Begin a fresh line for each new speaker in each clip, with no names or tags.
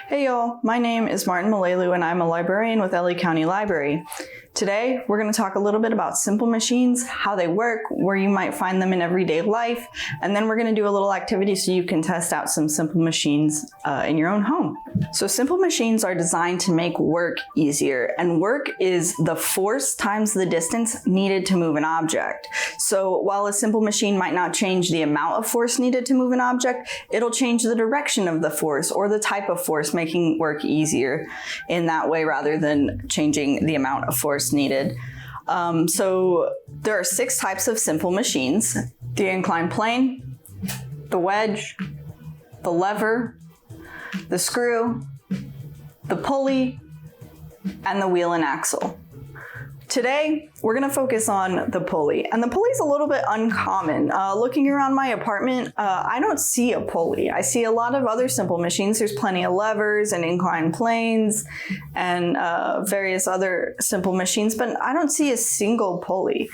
Hey y'all, my name is Martin Malelu and I'm a librarian with LA County Library. Today, we're going to talk a little bit about simple machines, how they work, where you might find them in everyday life, and then we're going to do a little activity so you can test out some simple machines in your own home. So simple machines are designed to make work easier, and work is the force times the distance needed to move an object. So while a simple machine might not change the amount of force needed to move an object, it'll change the direction of the force or the type of force, making work easier in that way rather than changing the amount of force needed. So there are 6 types of simple machines: the inclined plane, the wedge, the lever, the screw, the pulley, and the wheel and axle. Today, we're going to focus on the pulley, and the pulley is a little bit uncommon. Looking around my apartment, I don't see a pulley. I see a lot of other simple machines. There's plenty of levers and inclined planes and various other simple machines, but I don't see a single pulley.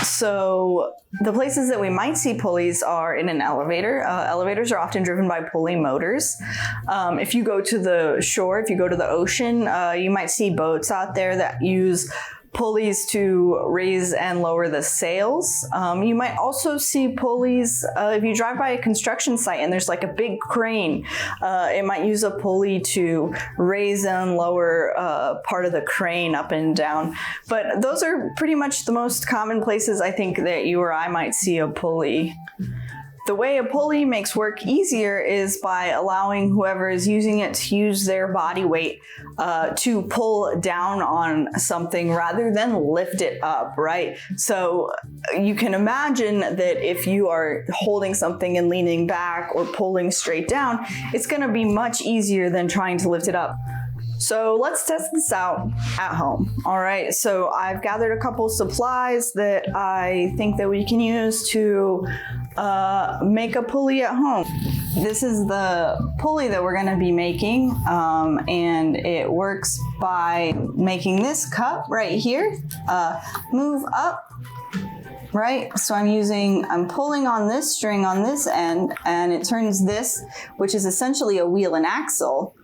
So the places that we might see pulleys are in an elevator. Elevators are often driven by pulley motors. If you go to the shore, if you go to the ocean, you might see boats out there that use pulleys to raise and lower the sails. You might also see pulleys if you drive by a construction site and there's like a big crane. It might use a pulley to raise and lower part of the crane up and down. But those are pretty much the most common places I think that you or I might see a pulley. The way a pulley makes work easier is by allowing whoever is using it to use their body weight to pull down on something rather than lift it up, right? So you can imagine that if you are holding something and leaning back or pulling straight down, it's going to be much easier than trying to lift it up. So let's test this out at home. All right, so I've gathered a couple supplies that I think that we can use to make a pulley at home. This is the pulley that we're gonna be making, and it works by making this cup right here move up. Right, so I'm pulling on this string on this end, and it turns this, which is essentially a wheel and axle,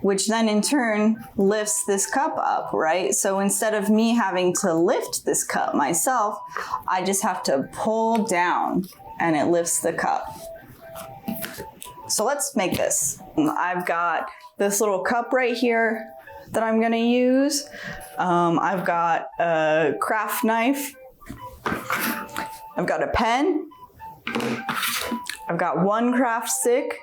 which then in turn lifts this cup up, right? So instead of me having to lift this cup myself, I just have to pull down and it lifts the cup. So let's make this. I've got this little cup right here that I'm gonna use. I've got a craft knife. I've got a pen. I've got one craft stick.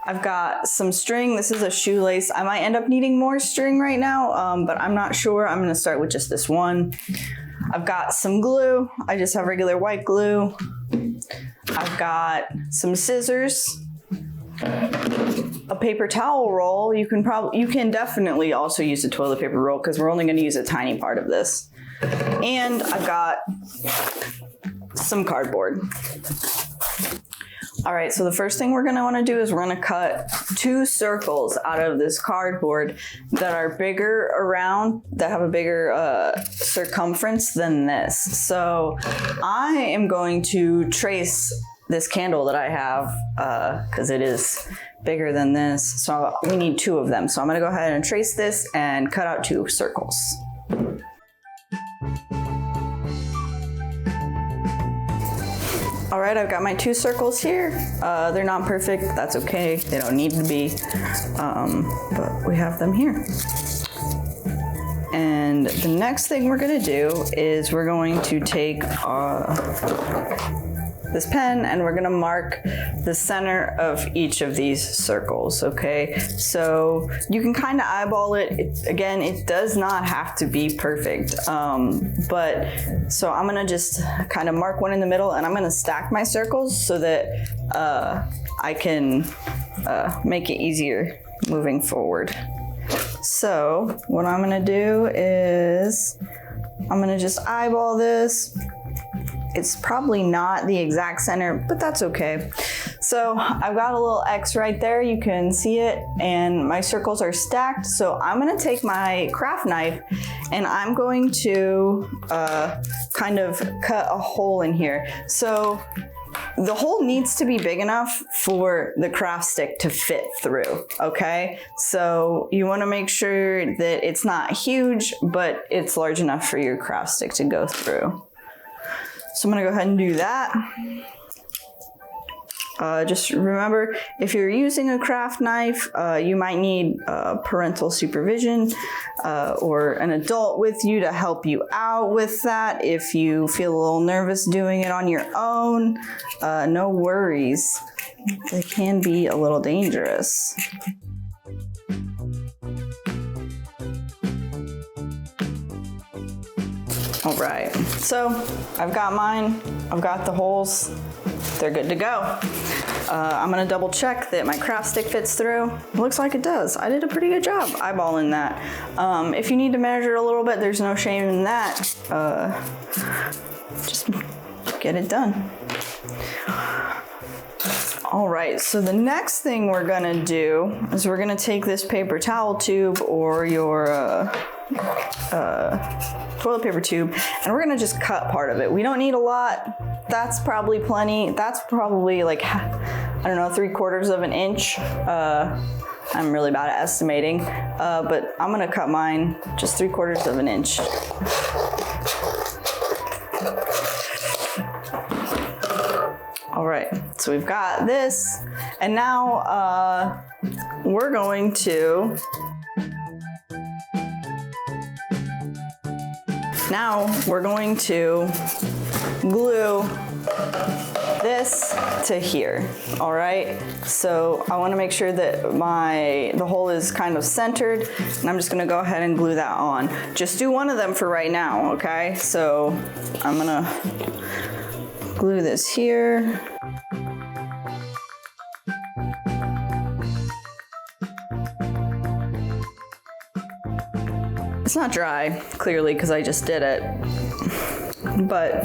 I've got some string. This is a shoelace. I might end up needing more string right now, but I'm not sure. I'm gonna start with just this one. I've got some glue. I just have regular white glue. I've got some scissors, a paper towel roll. You can definitely also use a toilet paper roll because we're only gonna use a tiny part of this. And I've got some cardboard. All right, so the first thing we're gonna wanna do is we're gonna cut 2 circles out of this cardboard that are bigger around, that have a bigger circumference than this. So I am going to trace this candle that I have because it is bigger than this. So we need 2 of them. So I'm gonna go ahead and trace this and cut out 2 circles. All right, I've got my 2 circles here. They're not perfect, that's okay. They don't need to be, but we have them here. And the next thing we're gonna do is we're going to take this pen and we're gonna mark the center of each of these circles, okay? So you can kind of eyeball it. Again, it does not have to be perfect, but so I'm gonna just kind of mark one in the middle and I'm gonna stack my circles so that I can make it easier moving forward. So what I'm gonna do is I'm gonna just eyeball this. It's probably not the exact center, but that's okay. So I've got a little X right there, you can see it, and my circles are stacked. So I'm gonna take my craft knife and I'm going to kind of cut a hole in here. So the hole needs to be big enough for the craft stick to fit through, okay? So you wanna make sure that it's not huge, but it's large enough for your craft stick to go through. So I'm gonna go ahead and do that. Just remember, if you're using a craft knife, you might need parental supervision or an adult with you to help you out with that. If you feel a little nervous doing it on your own, no worries. It can be a little dangerous. All right, so I've got mine, I've got the holes, they're good to go. I'm gonna double check that my craft stick fits through. Looks like it does. I did a pretty good job eyeballing that. If you need to measure a little bit, there's no shame in that. Just get it done. All right, so the next thing we're gonna do is we're gonna take this paper towel tube or your toilet paper tube, and we're gonna just cut part of it. We don't need a lot. That's probably plenty. That's probably like, I don't know, 3/4 of an inch. I'm really bad at estimating, but I'm gonna cut mine just 3/4 of an inch. All right, so we've got this, and now we're going to glue this to here. All right, so I want to make sure that the hole is kind of centered, and I'm just going to go ahead and glue that on. Just do one of them for right now, okay? So I'm going to glue this here. It's not dry, clearly, because I just did it, but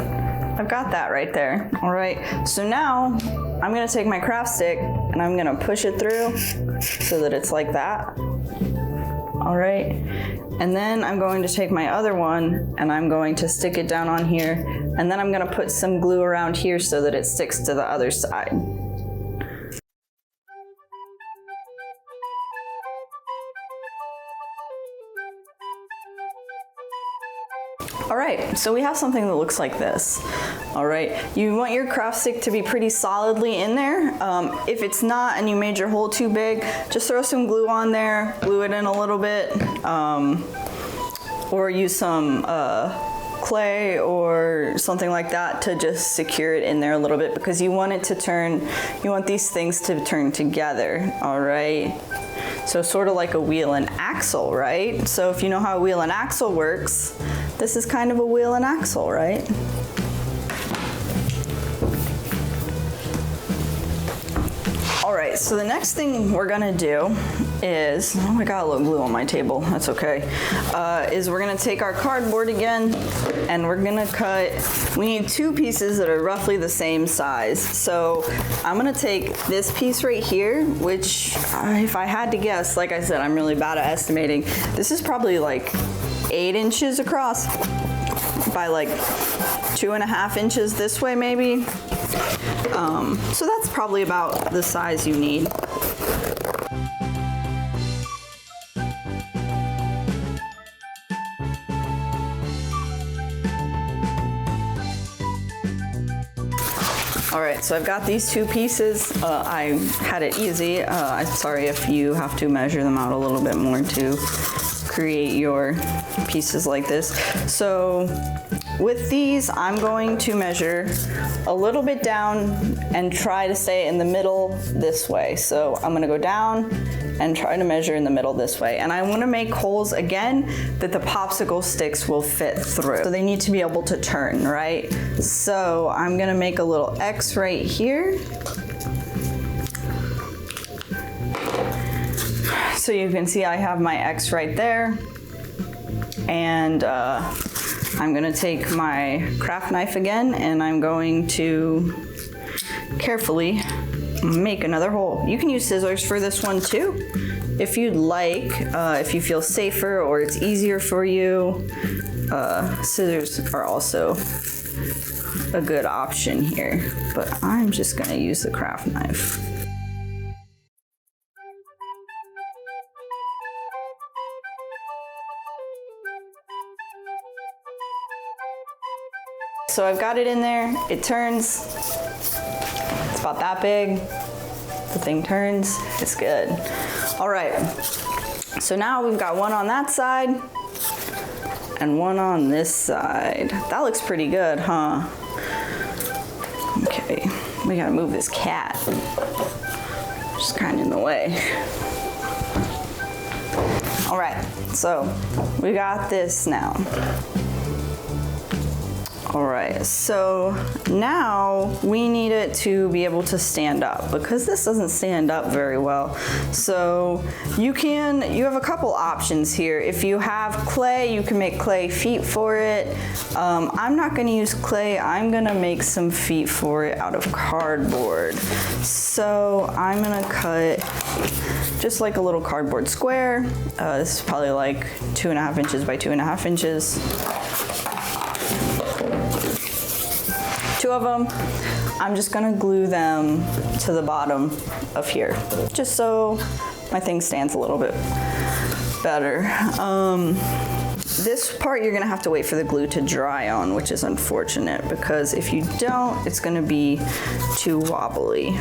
I've got that right there. All right, so now I'm gonna take my craft stick and I'm gonna push it through so that it's like that. All right, and then I'm going to take my other one and I'm going to stick it down on here, and then I'm gonna put some glue around here so that it sticks to the other side. All right, so we have something that looks like this. All right, you want your craft stick to be pretty solidly in there. If it's not and you made your hole too big, just throw some glue on there, glue it in a little bit, or use some clay or something like that to just secure it in there a little bit, because you want it to turn, you want these things to turn together, all right? So sort of like a wheel and axle, right? So if you know how a wheel and axle works, this is kind of a wheel and axle, right? All right, so the next thing we're gonna do is, oh, I got a little glue on my table, that's okay, is we're gonna take our cardboard again and we're gonna cut, we need two pieces that are roughly the same size. So I'm gonna take this piece right here, which if I had to guess, like I said, I'm really bad at estimating. This is probably like 8 inches across by like 2.5 inches this way maybe. So that's probably about the size you need. All right, so I've got these two pieces. I had it easy. I'm sorry if you have to measure them out a little bit more to create your pieces like this. So with these, I'm going to measure a little bit down and try to stay in the middle this way. So I'm gonna go down and try to measure in the middle this way. And I wanna make holes again that the popsicle sticks will fit through. So they need to be able to turn, right? So I'm gonna make a little X right here. So you can see I have my X right there. And I'm gonna take my craft knife again and I'm going to carefully make another hole. You can use scissors for this one too, if you'd like, if you feel safer or it's easier for you. Scissors are also a good option here, but I'm just gonna use the craft knife. So I've got it in there, it turns, it's about that big, the thing turns, it's good. All right, so now we've got one on that side and one on this side. That looks pretty good, huh? Okay, we gotta move this cat. Just kind of in the way. All right, so we got this now. All right, so now we need it to be able to stand up because this doesn't stand up very well. So you have a couple options here. If you have clay, you can make clay feet for it. I'm not gonna use clay, I'm gonna make some feet for it out of cardboard. So I'm gonna cut just like a little cardboard square. This is probably like 2.5 inches by 2.5 inches. 2 of them. I'm just gonna glue them to the bottom of here, just so my thing stands a little bit better. This part you're gonna have to wait for the glue to dry on, which is unfortunate because if you don't, it's gonna be too wobbly.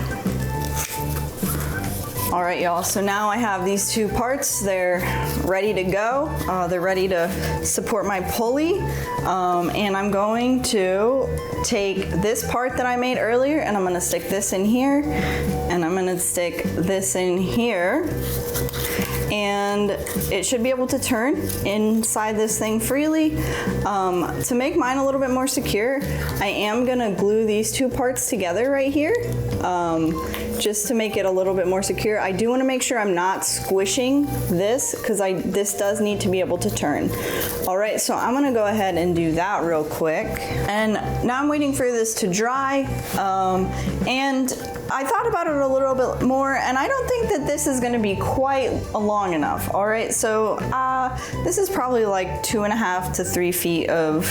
All right, y'all, so now I have these 2 parts. They're ready to go. They're ready to support my pulley. And I'm going to take this part that I made earlier and I'm gonna stick this in here and I'm gonna stick this in here. And it should be able to turn inside this thing freely. To make mine a little bit more secure, I am gonna glue these 2 parts together right here, just to make it a little bit more secure. I do wanna make sure I'm not squishing this because this does need to be able to turn. All right, so I'm gonna go ahead and do that real quick. And now I'm waiting for this to dry. And I thought about it a little bit more and I don't think that this is gonna be quite long enough. All right, so this is probably like 2.5 to 3 feet of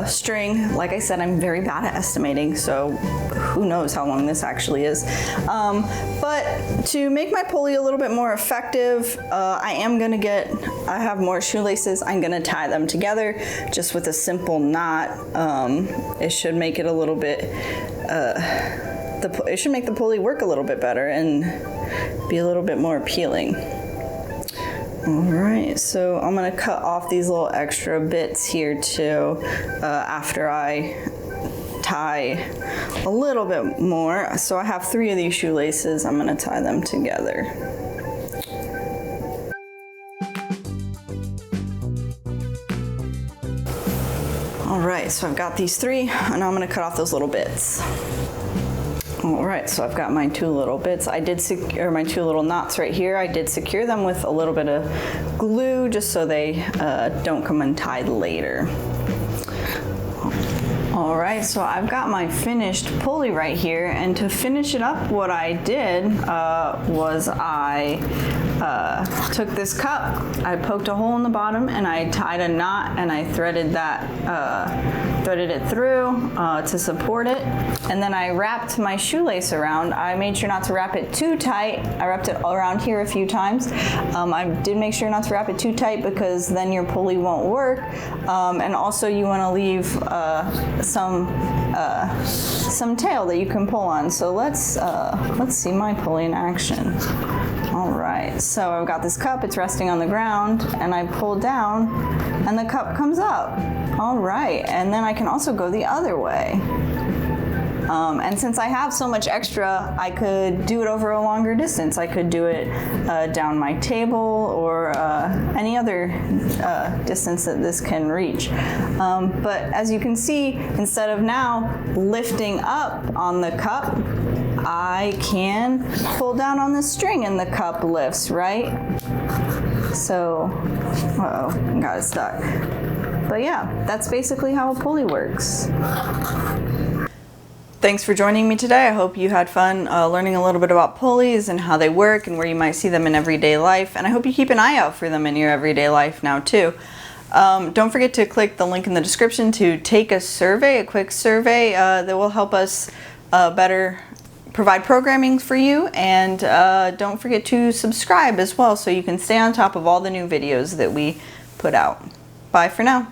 string. Like I said, I'm very bad at estimating, so who knows how long this actually is. But to make my pulley a little bit more effective, I have more shoelaces. I'm gonna tie them together just with a simple knot. It should make it a little bit, it should make the pulley work a little bit better and be a little bit more appealing. All right, so I'm gonna cut off these little extra bits here too after I tie a little bit more. So I have 3 of these shoelaces. I'm gonna tie them together. All right, so I've got these 3 and I'm gonna cut off those little bits. All right, so I've got my 2 little bits. I did secure my 2 little knots right here. I did secure them with a little bit of glue just so they don't come untied later. All right, so I've got my finished pulley right here, and to finish it up, what I did was I took this cup, I poked a hole in the bottom, and I tied a knot, and I threaded it through to support it, and then I wrapped my shoelace around. I made sure not to wrap it too tight. I wrapped it around here a few times. I did make sure not to wrap it too tight because then your pulley won't work, and also you want to leave some tail that you can pull on. So let's see my pulley in action. All right, so I've got this cup, it's resting on the ground, and I pull down and the cup comes up. All right, and then I can also go the other way. And since I have so much extra, I could do it over a longer distance. I could do it down my table or any other distance that this can reach. But as you can see, instead of now lifting up on the cup, I can pull down on the string and the cup lifts, right? So, uh-oh, got it stuck. But yeah, that's basically how a pulley works. Thanks for joining me today. I hope you had fun learning a little bit about pulleys and how they work and where you might see them in everyday life. And I hope you keep an eye out for them in your everyday life now too. Don't forget to click the link in the description to take a survey, a quick survey that will help us better provide programming for you. And don't forget to subscribe as well so you can stay on top of all the new videos that we put out. Bye for now.